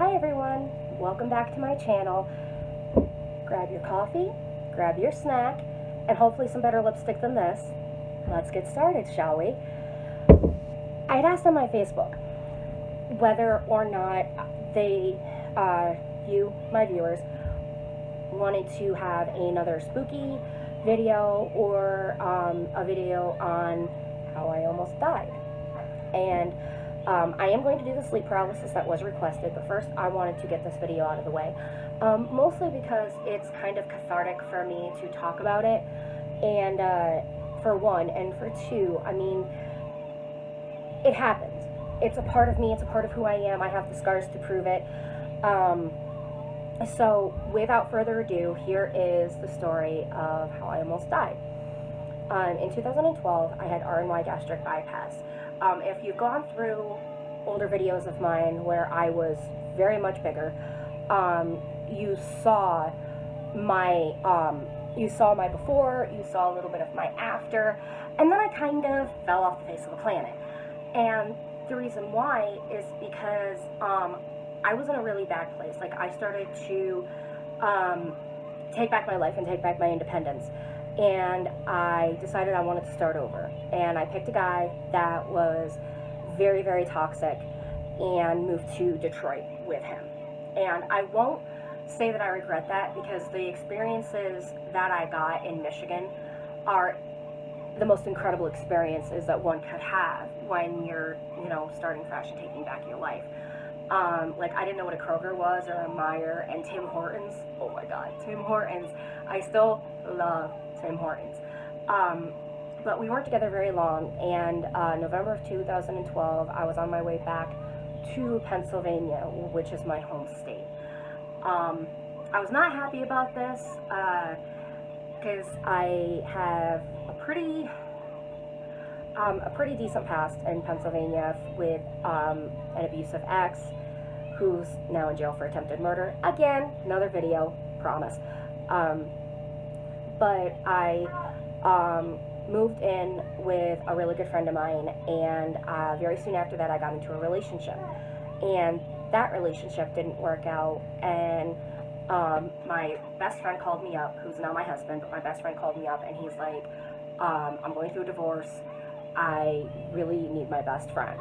Hi everyone, welcome back to my channel. Grab your coffee, grab your snack, and hopefully some better lipstick than this. Let's get started, shall we? I had asked on my Facebook whether or not you, my viewers, wanted to have another spooky video or a video on how I almost died. And I am going to do the sleep paralysis that was requested, but first I wanted to get this video out of the way. Mostly because it's kind of cathartic for me to talk about it, and for one, and for two, I mean, it happened. It's a part of me, it's a part of who I am, I have the scars to prove it. So without further ado, here is the story of how I almost died. In 2012, I had RNY gastric bypass. If you've gone through older videos of mine where I was very much bigger, you saw my before, you saw a little bit of my after, and then I kind of fell off the face of the planet. And the reason why is because I was in a really bad place. Like, I started to take back my life and take back my independence. And I decided I wanted to start over. And I picked a guy that was very, very toxic and moved to Detroit with him. And I won't say that I regret that, because the experiences that I got in Michigan are the most incredible experiences that one could have when you're, starting fresh and taking back your life. Like, I didn't know what a Kroger was or a Meijer, and Tim Hortons. Oh my God, Tim Hortons. I still love Tim Hortons. But we weren't together very long, and November of 2012, I was on my way back to Pennsylvania, which is my home state. I was not happy about this, because I have a pretty decent past in Pennsylvania with an abusive ex who's now in jail for attempted murder. Again, another video, promise. But I moved in with a really good friend of mine, and very soon after that I got into a relationship, and that relationship didn't work out. And my best friend called me up, who's now my husband, but my best friend called me up, and he's like, I'm going through a divorce, I really need my best friend.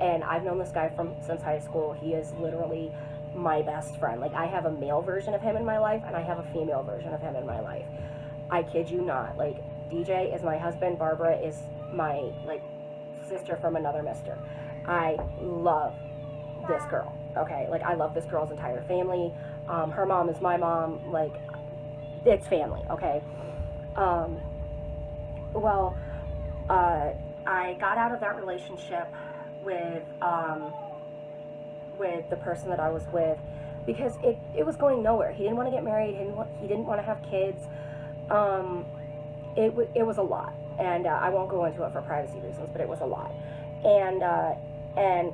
And I've known this guy since high school. He is literally my best friend. Like, I have a male version of him in my life, and I have a female version of him in my life. I kid you not. Like, DJ is my husband, Barbara is my, sister from another mister. I love this girl, okay? Like, I love this girl's entire family. Her mom is my mom. Like, it's family, okay? I got out of that relationship with the person that I was with, because it was going nowhere. He didn't want to get married. He didn't want to have kids. It was a lot, and I won't go into it for privacy reasons, but it was a lot. And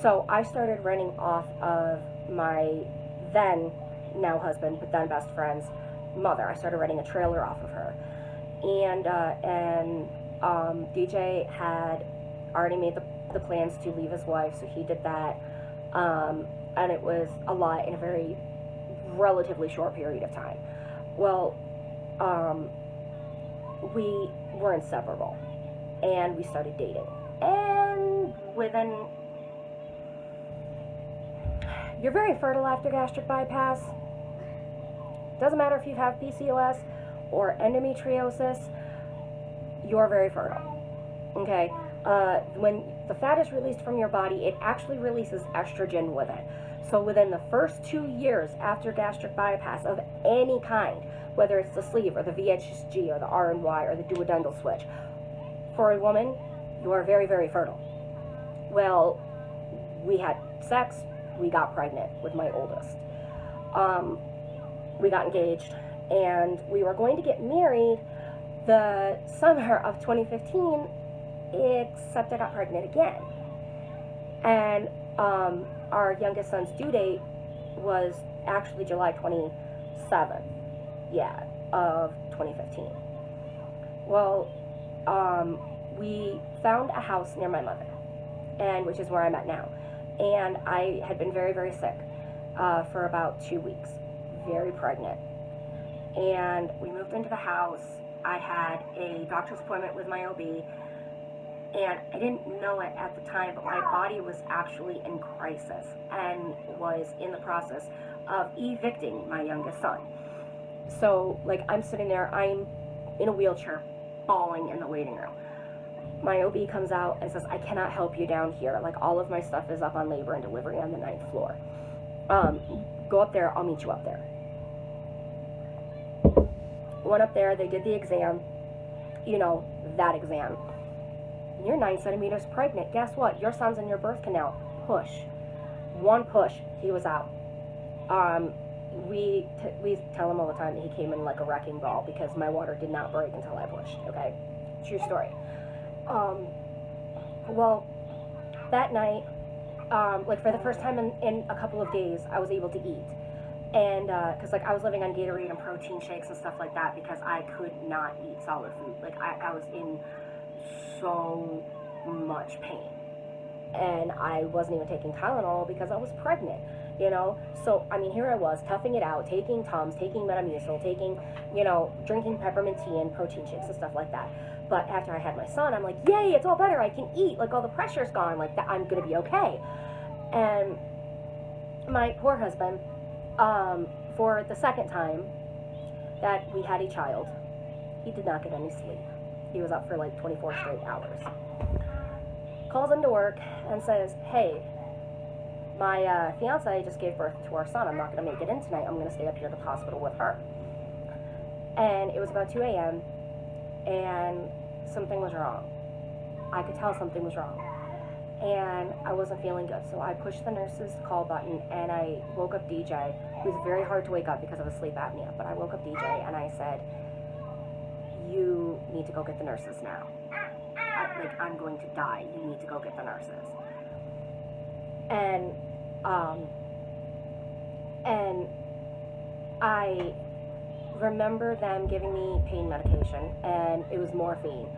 so I started renting off of my then now husband, but then best friend's mother. I started renting a trailer off of her, and DJ had already made the plans to leave his wife, so he did that, and it was a lot in a very relatively short period of time. Well, we were inseparable, and we started dating, and you're very fertile after gastric bypass. Doesn't matter if you have PCOS or endometriosis, you're very fertile, okay? When the fat is released from your body, it actually releases estrogen with it. So within the first 2 years after gastric bypass of any kind, whether it's the sleeve or the VHG or the RNY or the duodenal switch, for a woman, you are very, very fertile. Well, we had sex, we got pregnant with my oldest. We got engaged, and we were going to get married the summer of 2015, except I got pregnant again. And our youngest son's due date was actually July 27th, of 2015. Well, we found a house near my mother, and which is where I'm at now. And I had been very, very sick for about 2 weeks, very pregnant. And we moved into the house. I had a doctor's appointment with my OB, and I didn't know it at the time, but my body was actually in crisis and was in the process of evicting my youngest son. So, like, I'm sitting there, I'm in a wheelchair, bawling in the waiting room. My OB comes out and says, I cannot help you down here. Like, all of my stuff is up on labor and delivery on the 9th floor. Go up there, I'll meet you up there. Went up there, they did the exam, you know, that exam. You're 9 centimeters pregnant. Guess what? Your son's in your birth canal. Push. One push, he was out. We tell him all the time that he came in like a wrecking ball because my water did not break until I pushed, okay? True story. Well, that night, like for the first time in a couple of days, I was able to eat. And, cause like I was living on Gatorade and protein shakes and stuff like that because I could not eat solid food. Like I was in so much pain. And I wasn't even taking Tylenol because I was pregnant, you know? So, I mean, here I was, toughing it out, taking Tums, taking Metamucil, taking, you know, drinking peppermint tea and protein shakes and stuff like that. But after I had my son, I'm like, yay, it's all better, I can eat, like all the pressure's gone, like that, I'm gonna be okay. And my poor husband, for the second time that we had a child, he did not get any sleep. He was up for like 24 straight hours. Calls into work and says, hey, my fiance just gave birth to our son. I'm not going to make it in tonight. I'm going to stay up here at the hospital with her. And it was about 2 a.m. and something was wrong. I could tell something was wrong. And I wasn't feeling good. So I pushed the nurse's call button and I woke up DJ, who's very hard to wake up because of his sleep apnea. But I woke up DJ and I said, you need to go get the nurses now. I'm going to die. You need to go get the nurses. And I remember them giving me pain medication, and it was morphine.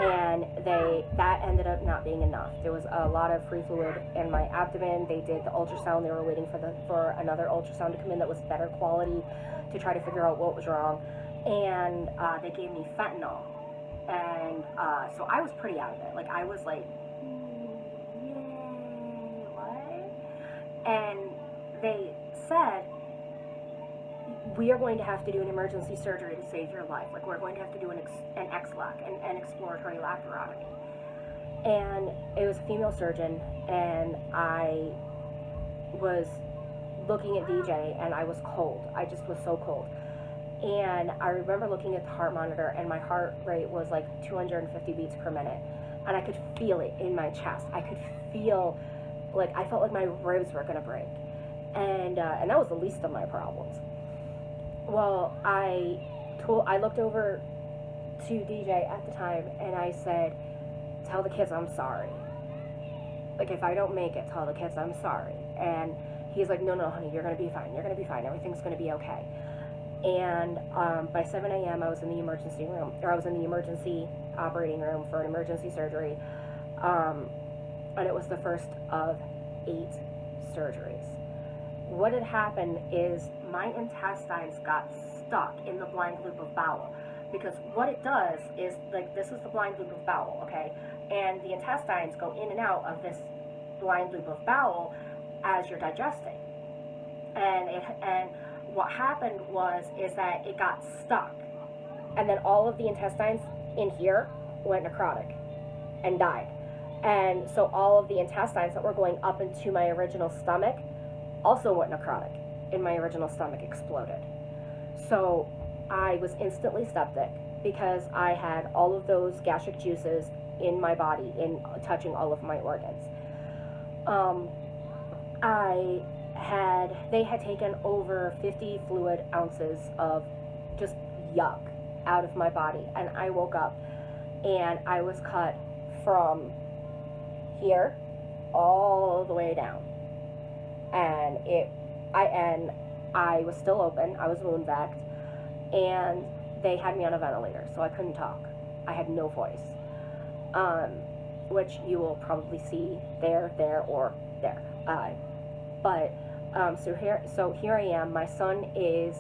And that ended up not being enough. There was a lot of free fluid in my abdomen. They did the ultrasound. They were waiting for another ultrasound to come in that was better quality to try to figure out what was wrong. And they gave me fentanyl. And so I was pretty out of it. Like, I was like, yay, what? And they said, we are going to have to do an emergency surgery to save your life. Like, we're going to have to do an XLAC, an exploratory laparotomy. And it was a female surgeon, and I was looking at DJ, and I was cold. I just was so cold. And I remember looking at the heart monitor, and my heart rate was like 250 beats per minute. And I could feel it in my chest. I could feel, like, I felt like my ribs were gonna break. And that was the least of my problems. Well, I looked over to DJ at the time, and I said, tell the kids I'm sorry. Like, if I don't make it, tell the kids I'm sorry. And he's like, no, honey, you're gonna be fine. You're gonna be fine. Everything's gonna be okay. And by 7 a.m. I was in the emergency room, or I was in the emergency operating room for an emergency surgery. And it was the first of 8 surgeries. What had happened is my intestines got stuck in the blind loop of bowel. Because what it does is, like, this is the blind loop of bowel, okay? And the intestines go in and out of this blind loop of bowel as you're digesting. And what happened is that it got stuck. And then all of the intestines in here went necrotic and died. And so all of the intestines that were going up into my original stomach also went necrotic, and my original stomach exploded. So I was instantly septic because I had all of those gastric juices in my body, touching all of my organs. They had taken over 50 fluid ounces of just yuck out of my body, and I woke up and I was cut from here all the way down, and I was still open. I was wound vac, and they had me on a ventilator, so I couldn't talk. I had no voice, which you will probably see there, or there. But so here I am. My son is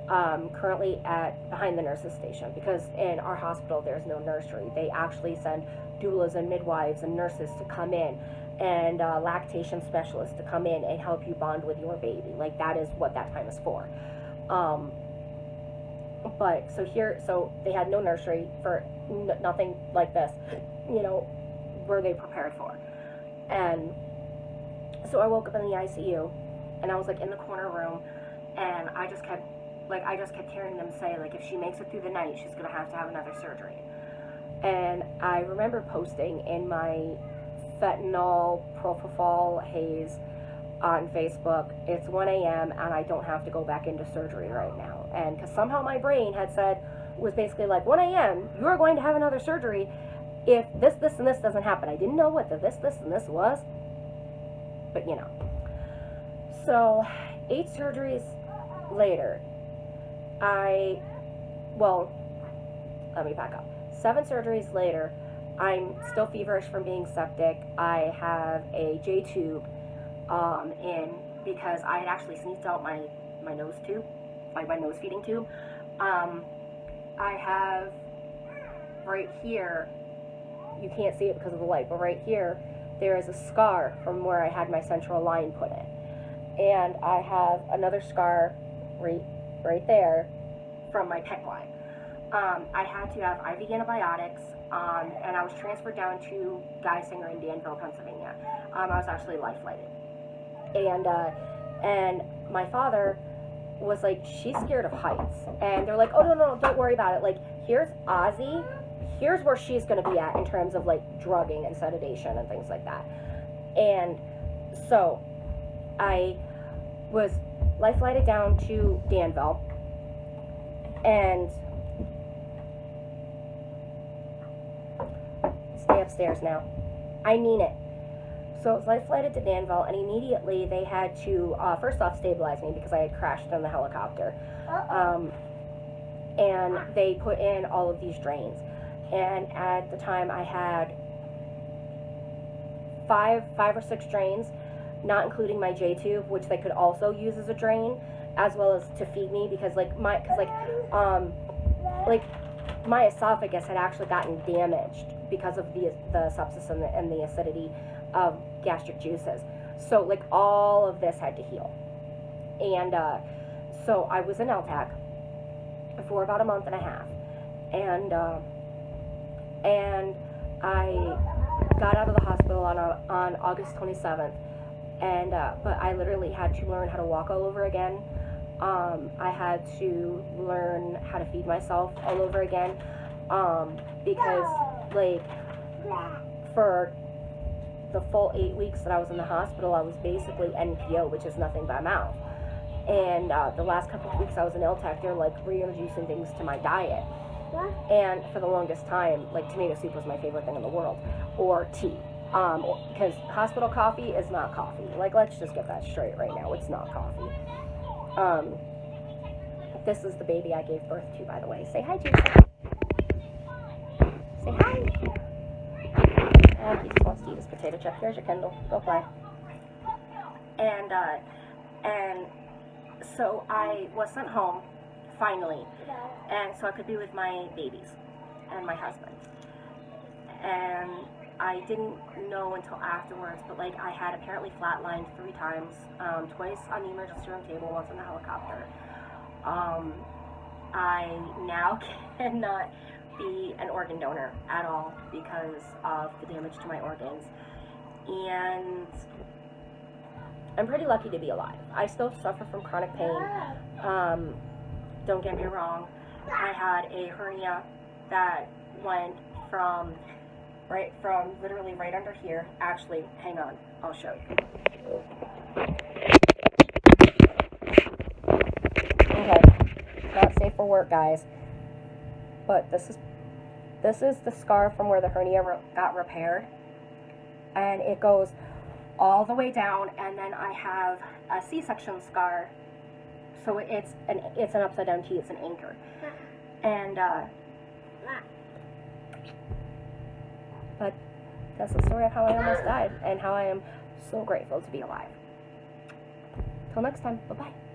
currently behind the nurses station, because in our hospital there's no nursery. They actually send doulas and midwives and nurses to come in, and lactation specialists to come in and help you bond with your baby. Like, that is what that time is for. But so they had no nursery for nothing like this, were they prepared for. And so I woke up in the ICU, and I was like in the corner room, and I just kept hearing them say, like, if she makes it through the night, she's gonna have to have another surgery. And I remember posting in my fentanyl propofol haze on Facebook, it's 1 a.m. and I don't have to go back into surgery right now. And because somehow my brain was basically like, 1 a.m., you're going to have another surgery if this, and this doesn't happen. I didn't know what the this, and this was, but So 8 surgeries later, let me back up. 7 surgeries later, I'm still feverish from being septic. I have a J tube in, because I had actually sneezed out my nose tube, like my nose feeding tube. I have right here, you can't see it because of the light, but right here there is a scar from where I had my central line put in, and I have another scar right there from my PEC line. I had to have IV antibiotics, and I was transferred down to Geisinger in Danville, Pennsylvania. I was actually life flighted, and my father was like, she's scared of heights, and they're like, oh no, don't worry about it. Like, here's Ozzy, here's where she's going to be at in terms of like drugging and sedation and things like that. And so I was life flighted down to Danville, and stay upstairs now. I mean it. So I was life flighted to Danville, and immediately they had to first off stabilize me because I had crashed in the helicopter. And they put in all of these drains. And at the time I had five or six drains, not including my J tube, which they could also use as a drain, as well as to feed me, because my esophagus had actually gotten damaged because of the sepsis and the acidity of gastric juices. So like all of this had to heal. And so I was in LTAC for about a month and a half, and I got out of the hospital on August 27th, and but I literally had to learn how to walk all over again. I had to learn how to feed myself all over again, because like for the full 8 weeks that I was in the hospital, I was basically NPO, which is nothing by mouth. And the last couple of weeks I was in LTAC, they're like reintroducing things to my diet. And for the longest time, like, tomato soup was my favorite thing in the world, or tea. Because hospital coffee is not coffee. Like, let's just get that straight right now. It's not coffee. This is the baby I gave birth to, by the way. Say hi, Jason. Say hi. He just wants to eat his potato chip. Here's your Kindle. Go play. And so I was sent home, finally, and so I could be with my babies and my husband. And I didn't know until afterwards, but like I had apparently flatlined 3 times, twice on the emergency room table, once in the helicopter. I now cannot be an organ donor at all because of the damage to my organs, and I'm pretty lucky to be alive. I still suffer from chronic pain. Don't get me wrong, I had a hernia that went from literally right under here. Actually, hang on, I'll show you. Okay, not safe for work, guys, but this is the scar from where the hernia got repaired, and it goes all the way down, and then I have a C-section scar, so it's an upside down T, it's an anchor, and but that's the story of how I almost died, and how I am So grateful to be alive. Till next time, bye-bye.